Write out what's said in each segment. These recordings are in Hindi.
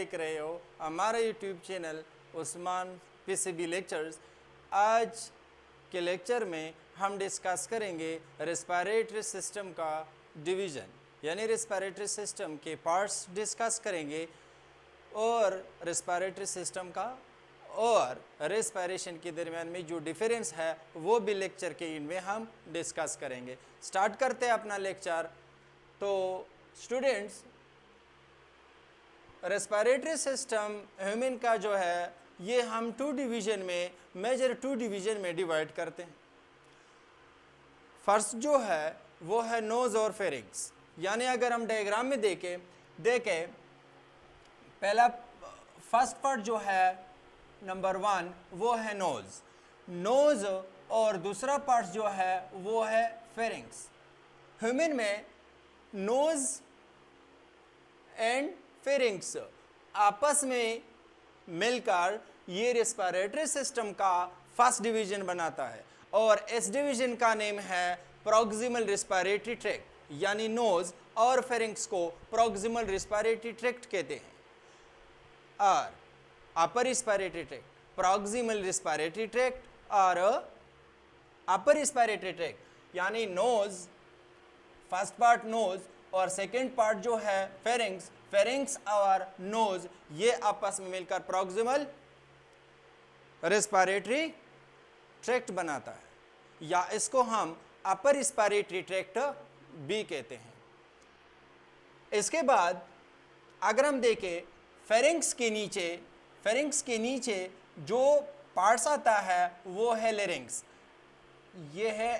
देख रहे हो हमारा YouTube channel Usman PCB lectures. आज के लेक्चर में हम डिस्कस करेंगे रेस्पिरेटरी सिस्टम का डिवीज़न, यानी रेस्पिरेटरी सिस्टम के पार्ट्स डिस्कस करेंगे और रेस्पिरेटरी सिस्टम का और रेस्पिरेशन के दरमियान में जो डिफरेंस है वो भी लेक्चर के एंड में हम डिस्कस करेंगे। स्टार्ट करते हैं अपना लेक्चर। तो स्टूडेंट्स, रेस्पिरेटरी सिस्टम ह्यूमन का जो है ये हम मेजर टू डिवीज़न में डिवाइड करते हैं। फर्स्ट जो है वो है नोज़ और फेरिंक्स, यानी अगर हम डायग्राम में देखें पहला फर्स्ट पार्ट जो है नंबर 1 वो है नोज़ और दूसरा पार्ट जो है वो है फेरिंक्स। ह्यूमन में नोज़ एंड फेरिंक्स आपस में मिलकर ये रेस्पिरेटरी सिस्टम का फर्स्ट डिवीजन बनाता है और इस डिवीजन का नेम है प्रॉक्सिमल रेस्पिरेटरी ट्रैक्ट, यानी नोज़ और फेरिंक्स को प्रॉक्सिमल रेस्पिरेटरी ट्रैक्ट कहते हैं। और upper respiratory tract, proximal respiratory tract और अपर रेस्पिरेटरी ट्रैक्ट, यानी नोज़ फर्स्ट पार्ट नोज़ और सेकंड पार्ट जो है फेरिंक्स और नोज़ ये आपस में मिलकर प्रॉक्सिमल रेस्पिरेटरी ट्रैक्ट बनाता है, या इसको हम अपर रेस्पिरेटरी ट्रैक्ट भी कहते हैं। इसके बाद अगर हम देखें फेरिंक्स के नीचे जो पार्ट्स आता है वो है लेरिंक्स। ये है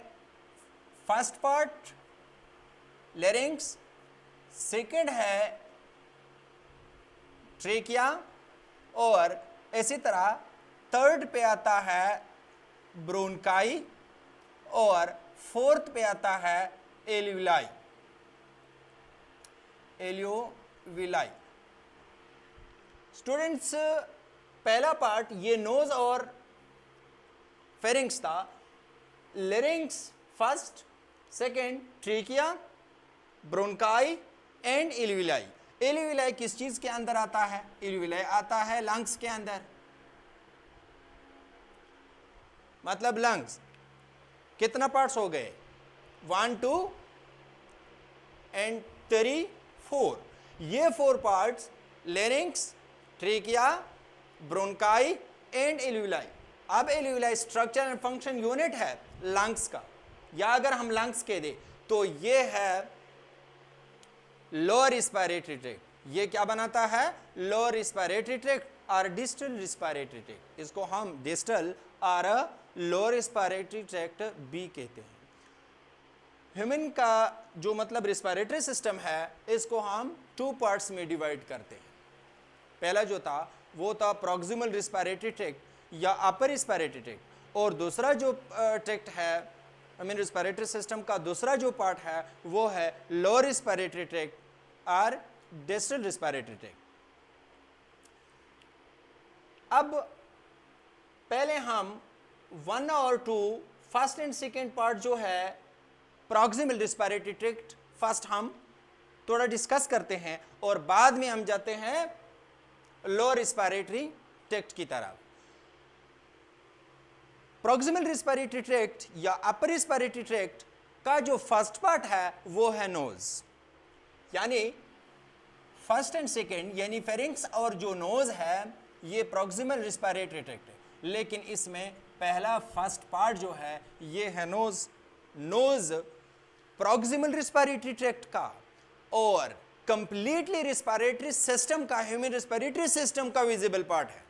फर्स्ट पार्ट लेरिंक्स, सेकंड है ट्रेकिया और इसी तरह थर्ड पे आता है ब्रोंकाई और फोर्थ पे आता है एल्विलाई। स्टूडेंट्स, पहला पार्ट ये नोज और फेरिंक्स था। Larynx first, second trachea, bronchi and alveoli. Alveoli किस चीज के अंदर आता है? एल्विलाई आता है लंग्स के अंदर। मतलब लंग्स कितना पार्ट्स हो गए? 1 2 एंड 3 4। ये 4 parts larynx, trachea, bronchi and alveoli. अब alveoli structure and function unit है लंग्स का, या अगर हम लंग्स कह दे तो ये है लोअर रेस्पिरेटरी ट्रैक्ट। ये क्या बनाता है? लोअर रेस्पिरेटरी ट्रैक्ट और डिस्टल रेस्पिरेटरी ट्रैक्ट। इसको हम डिस्टल और लोअर रेस्पिरेटरी ट्रैक्ट भी कहते हैं। ह्यूमन का जो मतलब रेस्पिरेटरी सिस्टम है इसको हम 2 पार्ट्स में डिवाइड करते हैं। पहला जो था वो था प्रॉक्सिमल रेस्पिरेटरी ट्रैक्ट या अपर रेस्पिरेटरी ट्रैक्ट, और दूसरा जो ट्रैक्ट है रेस्पिरेटरी सिस्टम का दूसरा जो पार्ट है वो है लोअर रेस्पिरेटरी ट्रैक्ट और डिस्टल रेस्पिरेटरी ट्रैक्ट। अब पहले हम 1 और 2 फर्स्ट एंड सेकेंड पार्ट जो है प्रॉक्सिमल रेस्पिरेटरी ट्रैक्ट फर्स्ट हम थोड़ा डिस्कस करते हैं और बाद में हम जाते हैं लोअर रेस्पिरेटरी ट्रैक्ट की तरफ। प्रॉक्सिमल रेस्पिरेटरी ट्रैक्ट या अपर रेस्पिरेटरी ट्रैक्ट का जो फर्स्ट पार्ट है वो है नोज, यानी फर्स्ट एंड सेकेंड यानी फेरिंक्स और जो नोज है ये प्रॉक्सिमल रेस्पिरेटरी ट्रैक्ट है, लेकिन इसमें पहला फर्स्ट पार्ट जो है ये है नोज प्रॉक्सिमल रेस्पिरेटरी ट्रैक्ट का और कंप्लीटली रेस्पिरेटरी सिस्टम का, ह्यूमन रेस्पिरेटरी सिस्टम का विजिबल पार्ट है।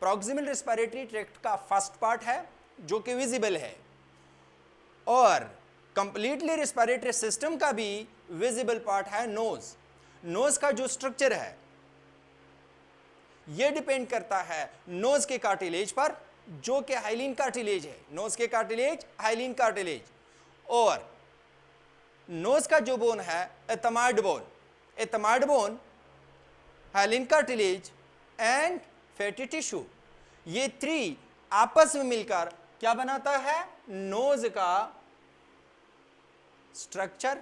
प्रॉक्सिमल रेस्पिरेटरी ट्रैक्ट का फर्स्ट पार्ट है जो कि विजिबल है, और कंप्लीटली रेस्पिरेटरी सिस्टम का भी विजिबल पार्ट है नोज का जो स्ट्रक्चर है यह डिपेंड करता है नोज के कार्टिलेज पर, जो कि हाइलिन कार्टिलेज है। नोज के कार्टिलेज हाइलिन कार्टिलेज, और नोज का जो बोन है ethmoid bone, hyaline cartilage and fatty tissue, ये 3 आपस में मिलकर क्या बनाता है? नोज का स्ट्रक्चर,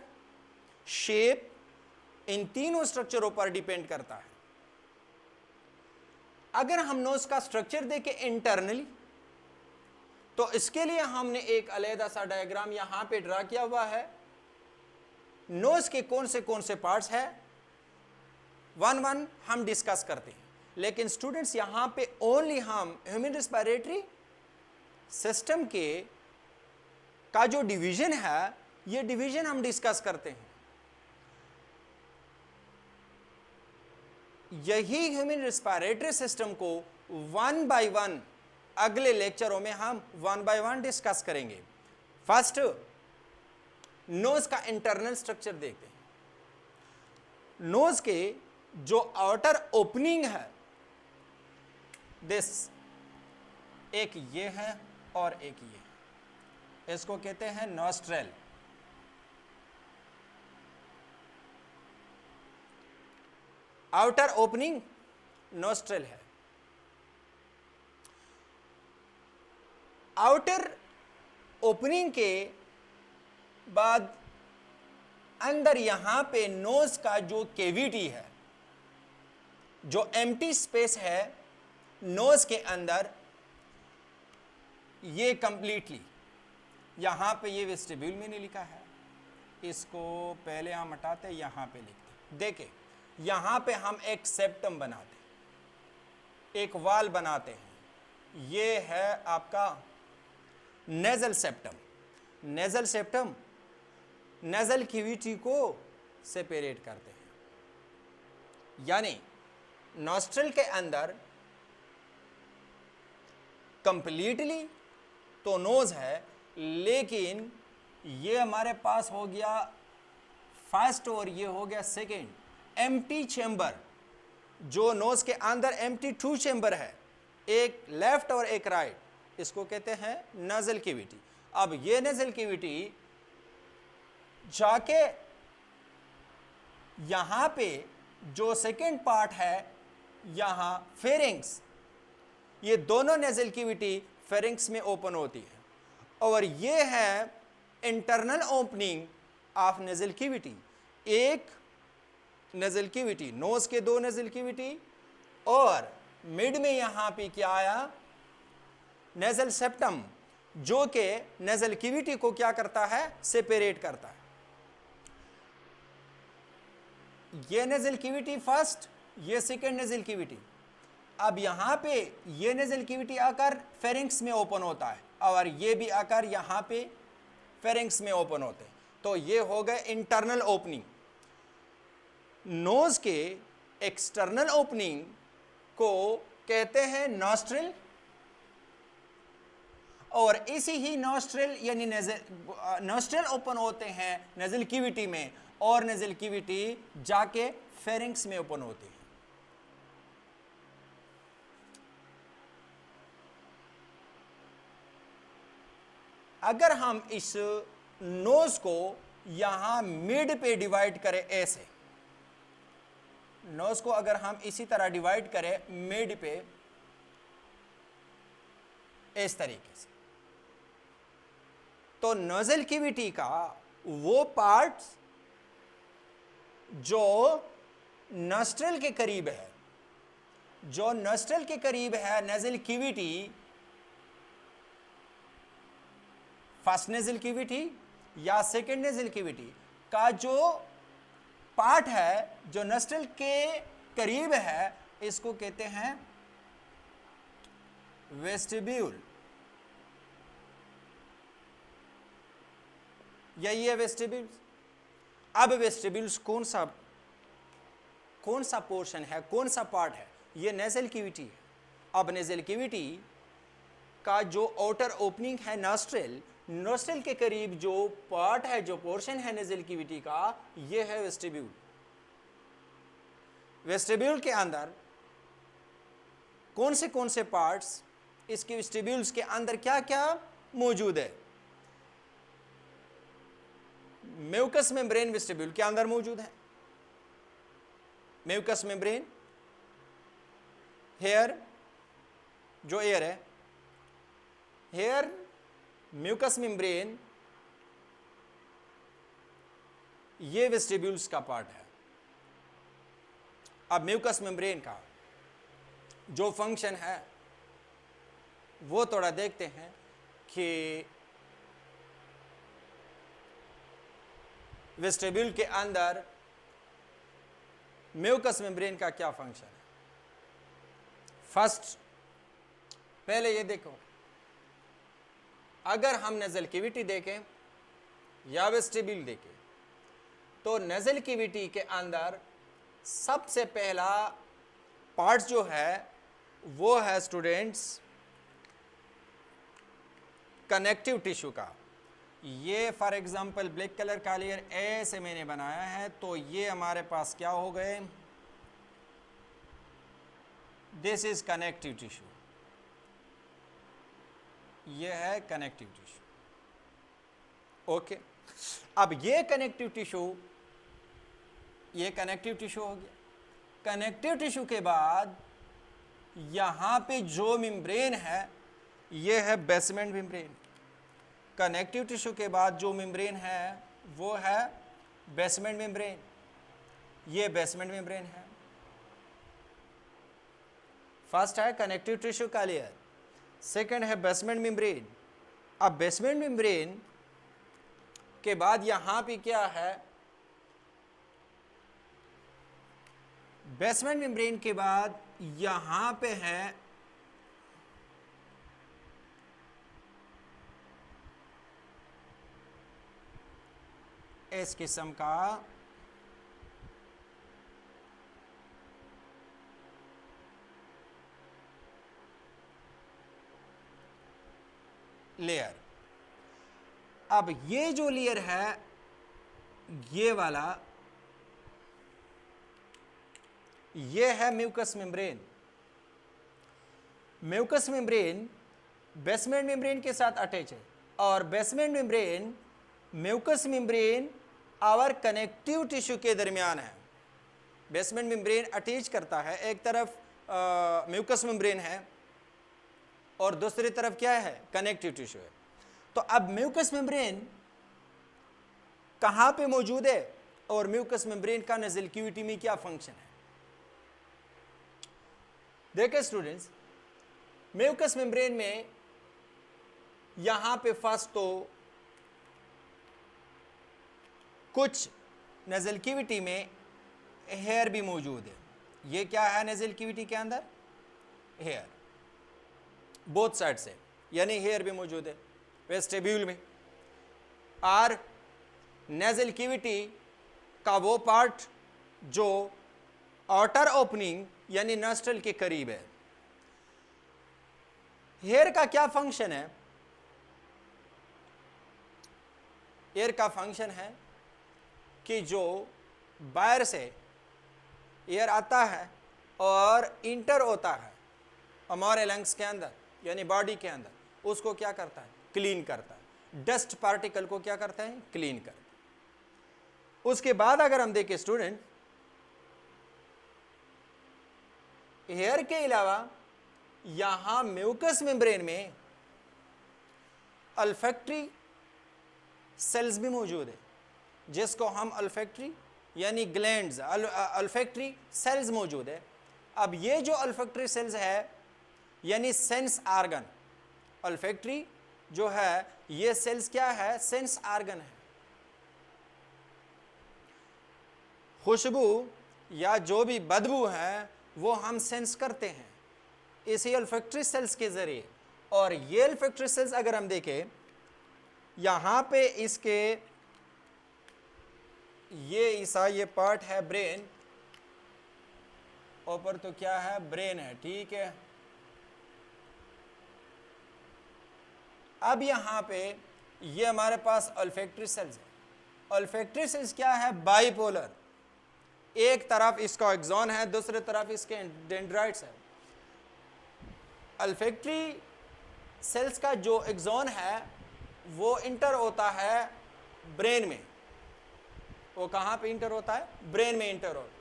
शेप इन तीनों स्ट्रक्चरों पर डिपेंड करता है। अगर हम नोज का स्ट्रक्चर देखें इंटरनली, तो इसके लिए हमने एक अलग सा डायग्राम यहां पे ड्रा किया हुआ है। नोज के कौन से पार्ट्स है, वन वन हम डिस्कस करते हैं, लेकिन स्टूडेंट्स यहां पे ओनली हम ह्यूमन रेस्पिरेटरी सिस्टम के का जो डिवीजन है, ये डिवीजन हम डिस्कस करते हैं। यही ह्यूमन रेस्पिरेटरी सिस्टम को वन बाय वन अगले लेक्चरों में हम वन बाय वन डिस्कस करेंगे। फर्स्ट नोज का इंटरनल स्ट्रक्चर देखते हैं। नोज के जो आउटर ओपनिंग है, दिस एक ये है और एक ये, इसको कहते हैं नॉस्ट्रेल। आउटर ओपनिंग नॉस्ट्रेल है। आउटर ओपनिंग के बाद अंदर यहां पे नोज का जो केविटी है, जो एम्प्टी स्पेस है नोज के अंदर, ये कंप्लीटली यहां पे ये वेस्टिब्यूल में नहीं लिखा है, इसको पहले हम हटाते यहां पे लिखते। देखें यहां पे हम एक सेप्टम बनाते, एक वाल बनाते हैं, ये है आपका nasal septum. Nasal septum nasal cavity को सेपरेट करते हैं, यानी नॉस्ट्रल के अंदर कंप्लीटली तो नोज है, लेकिन ये हमारे पास हो गया फर्स्ट और ये हो गया सेकेंड एम्प्टी चेंबर। जो नोज के अंदर एम्प्टी टू चेंबर है, एक लेफ्ट और एक राइट, इसको कहते हैं नेजल कैविटी। अब ये नेजल कैविटी जाके यहां पे जो सेकेंड पार्ट है, यहां फेरिंग्स, ये दोनों नेजल कैविटी फेरिंग्स में ओपन होती है, और ये है internal opening of nasal cavity. एक नेजल कैविटी, नोज के दो नेजल कैविटी, और मिड में यहां पे क्या आया, नेजल सेप्टम, जो कि नेजल कैविटी को क्या करता है, सेपरेट करता है। ये नेजल कैविटी फर्स्ट, ये सेकेंड नेजल कैविटी। अब यहां पे ये नेजल कैविटी आकर फेरिंग्स में ओपन होता है, और ये भी आकर यहां पे फेरिंग्स में ओपन होते हैं। तो ये हो गए इंटरनल ओपनिंग। नोज के एक्सटर्नल ओपनिंग को कहते हैं नॉस्ट्रिल, और इसी ही नॉस्ट्रिल यानी नॉस्ट्रिल ओपन होते हैं नेजल कैविटी में, और नेजल कैविटी जाके फेरिंग्स में ओपन होती है। अगर हम इस नोज को यहां मिड पे डिवाइड करें, ऐसे नोज को अगर हम इसी तरह डिवाइड करें मिड पे, इस तरीके से, तो नोजल कैविटी का वो पार्ट जो नॉस्ट्रल के करीब है, जो नॉस्ट्रल के करीब है nasal cavity, first nasal cavity या सेकेंड नेजल कैविटी का जो पार्ट है, जो नॉस्ट्रल के करीब है, इसको कहते हैं वेस्टिब्यूल। यही है वेस्टिब्यूल्स। अब वेस्टिब्यूल्स कौन सा पोर्शन है, कौन सा पार्ट है, ये नेजल कैविटी है। अब नेजल कैविटी का जो आउटर ओपनिंग है नॉस्ट्रल, नॉस्ट्रल के करीब जो पार्ट है, जो पोर्शन है नेजल कैविटी का, ये है वेस्टिब्यूल। वेस्टिब्यूल के अंदर कौन से पार्ट्स, इसके वेस्टिब्यूल्स के अंदर क्या क्या मौजूद है। म्यूकस मेम्ब्रेन वेस्टिब्यूल के अंदर मौजूद है। म्यूकस मेम्ब्रेन, हेयर, जो एयर है, हेयर, म्यूकस मेम्ब्रेन, ये वेस्टिब्यूल्स का पार्ट है। अब म्यूकस मेम्ब्रेन का जो फंक्शन है वो थोड़ा देखते हैं कि वेस्टिब्यूल के अंदर म्यूकस मेम्ब्रेन का क्या फंक्शन है। फर्स्ट, पहले ये देखो, अगर हम नेजल कैविटी देखें या वेस्टिब्यूल देखें तो नेजल कैविटी के अंदर सबसे पहला पार्ट जो है वो है स्टूडेंट्स कनेक्टिव टिश्यू का। ये फॉर एग्जांपल ब्लैक कलर का लेयर ऐसे मैंने बनाया है, तो ये हमारे पास क्या हो गए, दिस इज कनेक्टिव टिश्यू, ये है कनेक्टिव टिश्यू। ओके, अब ये कनेक्टिव टिश्यू हो गया। कनेक्टिव टिश्यू के बाद यहां पे जो मेम्ब्रेन है ये है बेसमेंट मेम्ब्रेन। कनेक्टिव टिश्यू के बाद जो मेम्ब्रेन है वो है बेसमेंट मेम्ब्रेन, ये बेसमेंट मेम्ब्रेन है। फर्स्ट है कनेक्टिव टिश्यू का लेयर, सेकंड है बेसमेंट मेम्ब्रेन। अब बेसमेंट मेम्ब्रेन के बाद यहां पे क्या है, बेसमेंट मेम्ब्रेन के बाद यहां पे है इस किस्म का लेयर। अब ये जो लेयर है ये वाला, ये है mucous membrane. Mucous membrane basement membrane के साथ अटैच है और बेसमेंट मेम्ब्रेन म्यूकस मेम्ब्रेन और कनेक्टिव टिश्यू के दरमियान है। बेसमेंट मेम्ब्रेन अटैच करता है, एक तरफ म्यूकस मेम्ब्रेन है और दूसरी तरफ क्या है, कनेक्टिव टिश्यू है। तो अब म्यूकस मेम्ब्रेन कहां पे मौजूद है और म्यूकस मेम्ब्रेन का नेज़ल कैविटी में क्या फंक्शन है। देखिए स्टूडेंट्स, म्यूकस मेम्ब्रेन में यहां पे फर्स्ट तो कुछ नेज़ल कैविटी में हेयर भी मौजूद है। ये क्या है नेज़ल कैविटी के अंदर, हेयर बोथ साइड से, यानी हेयर भी मौजूद है वेस्टिब्यूल में। और नेज़ल कैविटी का वो पार्ट जो आउटर ओपनिंग यानी नॉस्ट्रल के करीब है। हेयर का क्या फंक्शन है, एयर का फंक्शन है कि जो बाहर से एयर आता है और इंटर होता है हमारे लंग्स के अंदर यानी बॉडी के अंदर, उसको क्या करता है, क्लीन करता है। डस्ट पार्टिकल को क्या करता है, क्लीन करता है। उसके बाद अगर हम देखें स्टूडेंट, हेयर के अलावा यहां म्यूकस मेम्ब्रेन में अल्फैक्टरी सेल्स भी मौजूद है, जिसको हम अल्फैक्टरी यानी ग्लैंड्स, अल्फैक्टरी सेल्स मौजूद है। अब ये जो अल्फैक्टरी सेल्स है यानी सेंस आर्गन, अल्फैक्टरी जो है ये सेल्स क्या है, सेंस आर्गन है। खुशबू या जो भी बदबू है वो हम सेंस करते हैं इसी अल्फैक्टरी सेल्स के जरिए। और ये अल्फैक्टरी सेल्स अगर हम देखें यहां पे इसके ये पार्ट है ब्रेन, ऊपर तो क्या है, ब्रेन है, ठीक है। अब यहां पे ये हमारे पास अल्फैक्टरी सेल्स है। अल्फैक्टरी सेल्स क्या है, बाइपोलर, एक तरफ इसका एक्सॉन है, दूसरी तरफ इसके डेंड्राइट्स है। अल्फैक्टरी सेल्स का जो एक्सॉन है वो इंटर होता है ब्रेन में। वो कहां पे इंटर होता है, ब्रेन में इंटर होता है।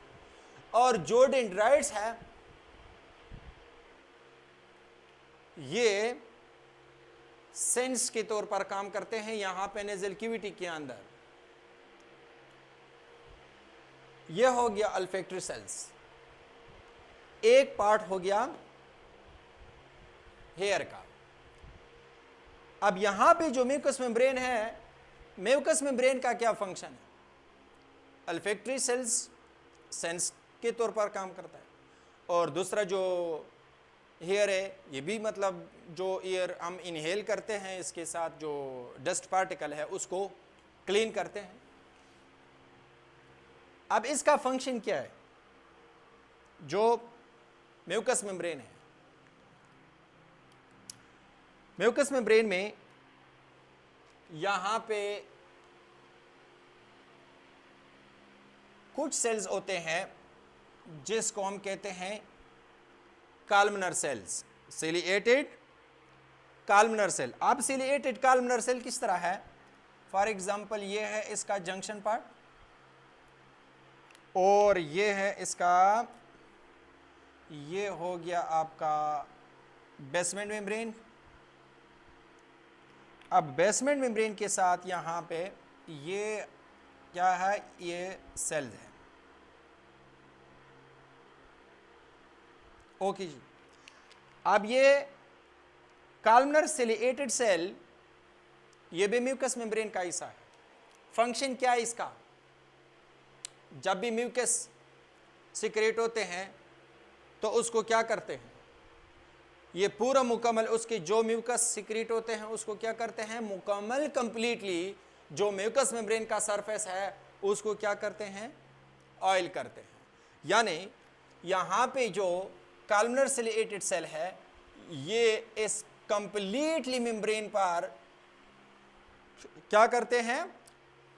और जो डेंड्राइट्स है ये सेंस के तौर पर काम करते हैं यहां पे नेज़ल कैविटी के अंदर। यह हो गया अल्फैक्टरी सेल्स, एक पार्ट हो गया हेयर का। अब यहां पे जो म्यूकस मेम्ब्रेन है, म्यूकस मेम्ब्रेन का क्या फंक्शन है? अल्फैक्टरी सेल्स सेंस के तौर पर काम करता है, और दूसरा जो हेयर है ये भी मतलब जो एयर हम इनहेल करते हैं इसके साथ जो डस्ट पार्टिकल है उसको क्लीन करते हैं। अब इसका फंक्शन क्या है? जो म्यूकस मेम्ब्रेन है, म्यूकस मेम्ब्रेन में यहां पे कुछ सेल्स होते हैं जिसको हम कहते हैं columnar cells, ciliated columnar cell. अब सिलिएटेड कॉलमनर सेल किस तरह है? फॉर एग्जांपल ये है इसका जंक्शन पार्ट, और ये है इसका, ये हो गया आपका बेसमेंट मेम्ब्रेन। अब बेसमेंट मेम्ब्रेन के साथ यहां पे ये क्या है? ये सेल है। ओके जी। अब ये कॉलमनर सिलिएटेड सेल ये भी म्यूकस मेम्ब्रेन का हिस्सा है। फंक्शन क्या है इसका? जब भी म्यूकस सिक्रेट होते हैं तो उसको क्या करते हैं? ये पूरा मुकम्मल उसके जो म्यूकस सिक्रेट होते हैं उसको क्या करते हैं? मुकम्मल कंप्लीटली जो म्यूकस मेम्ब्रेन का सरफेस है उसको क्या करते हैं? ऑयल करते हैं। यानी यहां पे जो कॉलमनर सिलिएटेड सेल है ये इस कंप्लीटली मेम्ब्रेन पर क्या करते हैं?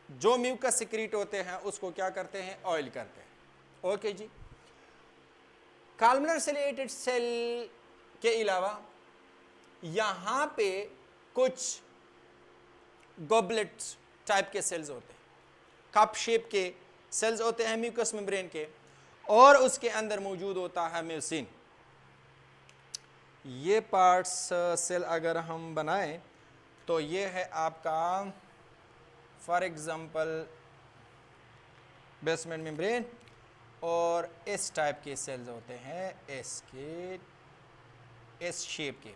जो म्यूकस सिक्रीट होते हैं उसको क्या करते हैं? ऑयल करते हैं। ओके जी। कॉलमनर सिलिएटेड सेल के अलावा यहां पे कुछ गॉबलेट टाइप के सेल्स होते हैं, कप शेप के सेल्स होते हैं म्यूकस मेम्ब्रेन के, और उसके अंदर मौजूद होता है म्यूसिन। ये पार्ट्स सेल अगर हम बनाएं तो ये है आपका फॉर एग्जांपल बेसमेंट मेम्ब्रेन, और इस टाइप के सेल्स होते हैं इसके, इस शेप के।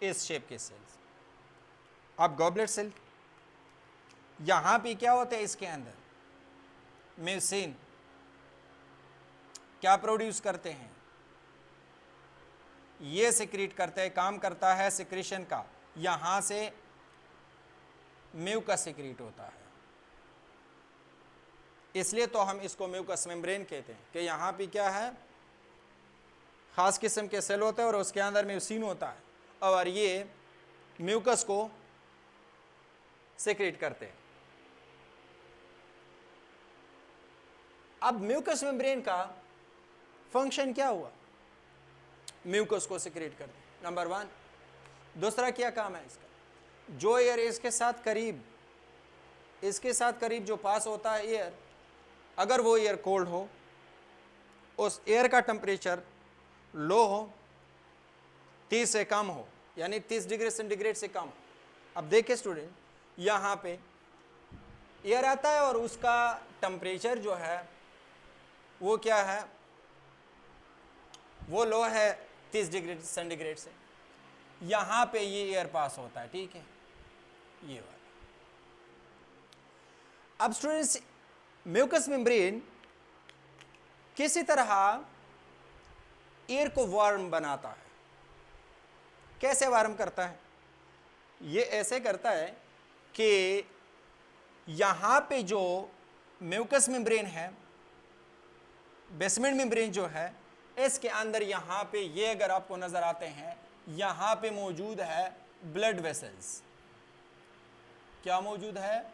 इस शेप के सेल्स। अब गॉबलेट सेल यहां पे क्या होता है? इसके अंदर म्यूसिन क्या प्रोड्यूस करते हैं? ये सिक्रीट करते हैं, काम करता है सिक्रीशन का। यहां से म्यूकस सिक्रीट होता है, इसलिए तो हम इसको म्यूकस मेम्ब्रेन कहते हैं कि यहां पे क्या है? खास किस्म के सेल होते हैं और उसके अंदर म्यूसिन होता है, और ये म्यूकस को सिक्रीट करते हैं। अब म्यूकस मेम्ब्रेन का फंक्शन क्या हुआ? म्यूकस को सिक्रीट करते हैं, नंबर 1। दूसरा क्या काम है इसका? जो एयर इसके साथ करीब जो पास होता है एयर, अगर वो एयर कोल्ड हो, उस एयर का टेम्परेचर लो हो, 30 से कम हो, यानी 30 डिग्री सेंटीग्रेड से कम। अब देखिए स्टूडेंट, यहाँ पे एयर आता है और उसका टेम्परेचर जो है वो क्या है? वो लो है 30 डिग्री सेंटीग्रेड से। यहाँ पे ये एयर पास होता है, ठीक है, ये वाला। अब स्टूडेंट्स, म्यूकस मेम्ब्रेन किसी तरह एयर को वार्म बनाता है। कैसे वार्म करता है? ये ऐसे करता है कि यहां पे जो म्यूकस मेम्ब्रेन है, बेसमेंट मेम्ब्रेन जो है, इसके अंदर यहां पे ये अगर आपको नजर आते हैं, यहां पे मौजूद है ब्लड वेसल्स। क्या मौजूद है?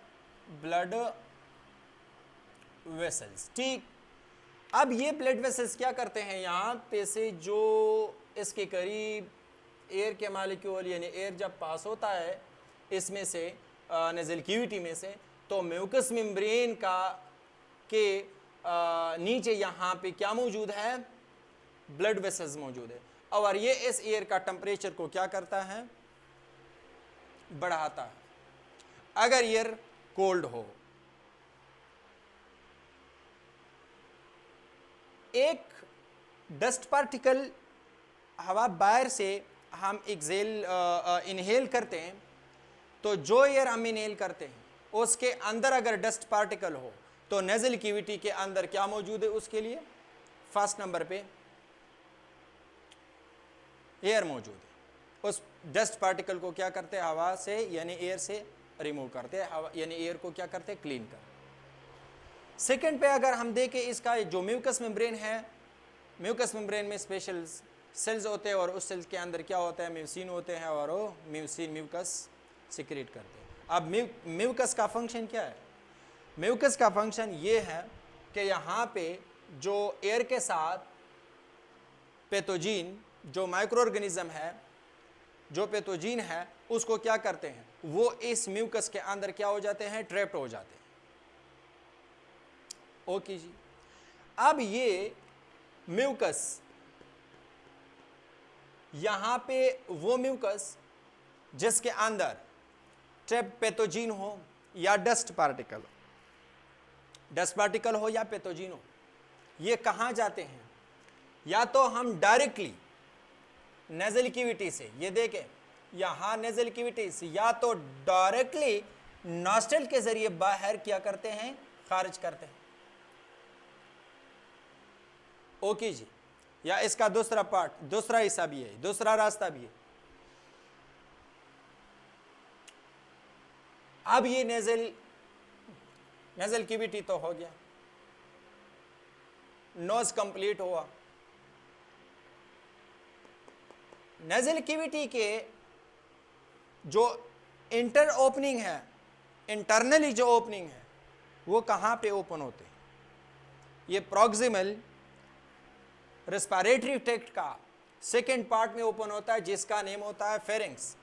ब्लड वेसल्स, ठीक। अब ये ब्लड वेसल्स क्या करते हैं? यहां पे से जो इसके करीब एयर के मॉलिक्यूल, यानी एयर जब पास होता है इसमें से नेज़ल कैविटी में से, तो म्यूकस मेम्ब्रेन का के नीचे यहाँ पे क्या मौजूद है? ब्लड वेसल्स मौजूद है, और ये इस एयर का टेम्परेचर को क्या करता है? बढ़ाता है। अगर एयर कोल्ड हो, एक डस्ट पार्टिकल हवा बाहर से हम इनहेल करते हैं, तो जो एयर हम इनहेल करते हैं उसके अंदर अगर डस्ट पार्टिकल हो तो नेजल कैविटी के अंदर क्या मौजूद है उसके लिए? फर्स्ट नंबर पे एयर मौजूद है। उस डस्ट पार्टिकल को क्या करते हैं? हवा से यानी एयर से रिमूव करते हैं, हवा यानी एयर को क्या करते हैं? क्लीन करते। सेकंड पे अगर हम देखें इसका जो म्यूकस मेम्ब्रेन है, म्यूकस मेम्ब्रेन में स्पेशल सेल्स होते हैं और उस सेल्स के अंदर क्या होता है? म्यूसिन होते हैं और वो म्यूकस सिक्रेट करते हैं। अब म्यूकस का फंक्शन क्या है? म्यूकस का फंक्शन ये है कि यहाँ पे जो एयर के साथ पैथोजीन, जो माइक्रो ऑर्गेनिज्म है, जो पैथोजीन है, उसको क्या करते हैं? वो इस म्यूकस के अंदर क्या हो जाते हैं? ट्रैप्ड हो जाते हैं। ओके जी। अब ये म्यूकस, यहां पे वो म्यूकस जिसके अंदर ट्रैप पैथोजीन हो या डस्ट पार्टिकल हो या पैथोजीन हो, ये कहां जाते हैं? या तो हम डायरेक्टली नेजल कैविटी से, ये देखें यहां नेजल कैविटी से, या तो डायरेक्टली नॉस्ट्रल के जरिए बाहर क्या करते हैं? खारिज करते हैं। ओके जी। या इसका दूसरा पार्ट, दूसरा हिस्सा भी है, दूसरा रास्ता भी है। अब ये नेजल कैविटी तो हो गया, नोज कंप्लीट हुआ। नेजल कैविटी के जो इंटर ओपनिंग है, इंटरनली जो ओपनिंग है, वो कहां पे ओपन होते हैं? ये प्रॉक्सिमल रेस्पिरेटरी ट्रैक्ट का सेकेंड पार्ट में ओपन होता है, जिसका नेम होता है फेरिंग्स।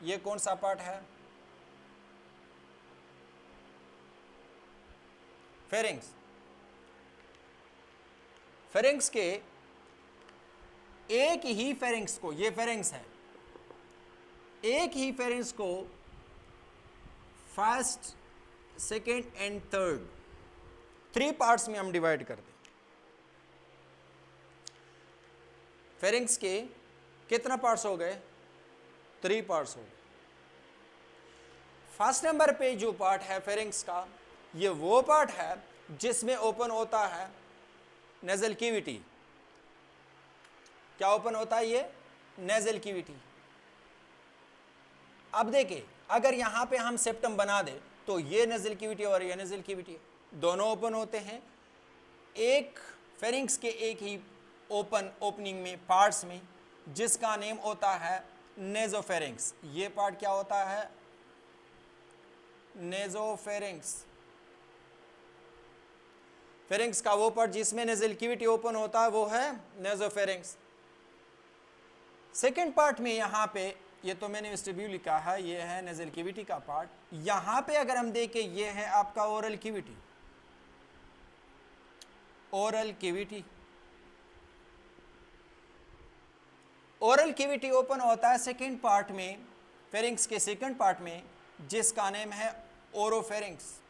ये कौन सा पार्ट है? फेरिंग्स। फेरिंग्स के एक ही फेरिंग्स को, ये फेरिंग्स है, एक ही फेरिंग्स को first, second and third 3 parts में हम डिवाइड करते हैं। फेरिंग्स के कितना पार्ट्स हो गए? 3 पार्ट्स हो गए। फर्स्ट नंबर पे जो पार्ट है फेरिंग्स का, ये वो पार्ट है जिसमें ओपन होता है नेजल कैविटी। क्या ओपन होता है? ये नेजल कैविटी। अब देखिए, अगर यहां पे हम सेप्टम बना दे तो ये नेजल कैविटी और ये नेजल कैविटी दोनों ओपन होते हैं। एक फेरिंग्स के एक ही ओपनिंग में, पार्ट्स में, जिसका नेम होता है नेजोफेरिंग्स। ये पार्ट क्या होता है? नेजोफेरिंग्स। फेरिंग्स का वो पार्ट जिसमें नेजल कैविटी ओपन होता है वो है नेजोफेरिंग्स। सेकेंड पार्ट में यहां पे, ये तो मैंने वेस्टिब्यूल लिखा है, ये है नेजल कैविटी का पार्ट। यहां पे अगर हम देखें, ये है आपका oral cavity. Oral cavity, oral cavity open होता है सेकेंड पार्ट में, फेरिंग्स के सेकेंड पार्ट में, जिसका नेम है ओरोफेरिंग्स।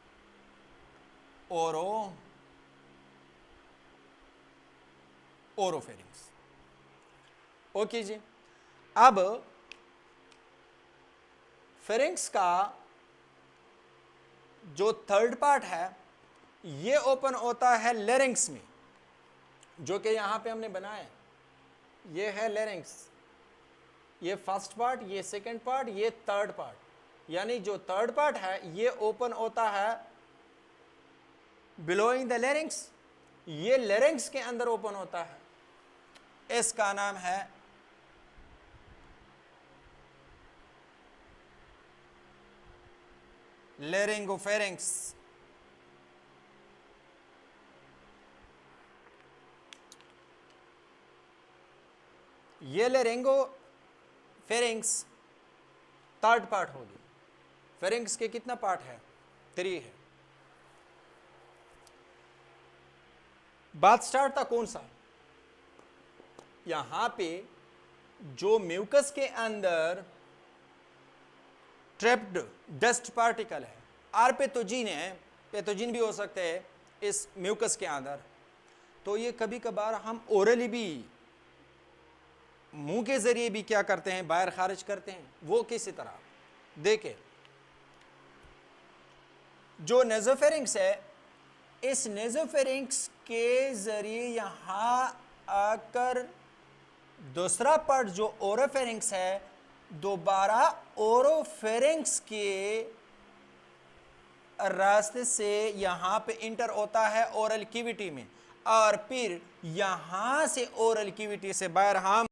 ओरोफेरिंग्स। ओके जी। अब फेरिंग्स का जो थर्ड पार्ट है, ये ओपन होता है लेरिंग्स में, जो कि यहां पे हमने बनाया है। ये है लेरिंग्स, ये फर्स्ट पार्ट, ये सेकंड पार्ट, ये थर्ड पार्ट। यानी जो थर्ड पार्ट है ये ओपन होता है बिलोइंग द लेरिंग्स, ये लेरिंग्स के अंदर ओपन होता है। इसका नाम है लेरिंगोफेरिंग्स। ये लेरिंगोफेरिंग्स थर्ड पार्ट होगी। फेरिंग्स के कितना पार्ट है? 3 है। बात स्टार्ट था कौन सा? यहां पे जो म्यूकस के अंदर ट्रैप्ड डस्ट पार्टिकल है, आर पैथोजीन है, पैथोजीन भी हो सकते हैं इस म्यूकस के अंदर, तो ये कभी कभार हम ओरली भी मुंह के जरिए भी क्या करते हैं, बाहर खारिज करते हैं। वो किसी तरह देखें, जो नेज़ोफेरिंक्स है, इस नेज़ोफेरिंक्स के जरिए यहां आकर दूसरा पार्ट जो ओरोफेरिंक्स है, दोबारा ओरोफेरिंक्स के रास्ते से यहां पे इंटर होता है ओरल कैविटी में, और फिर यहां से ओरल कैविटी से बाहर हम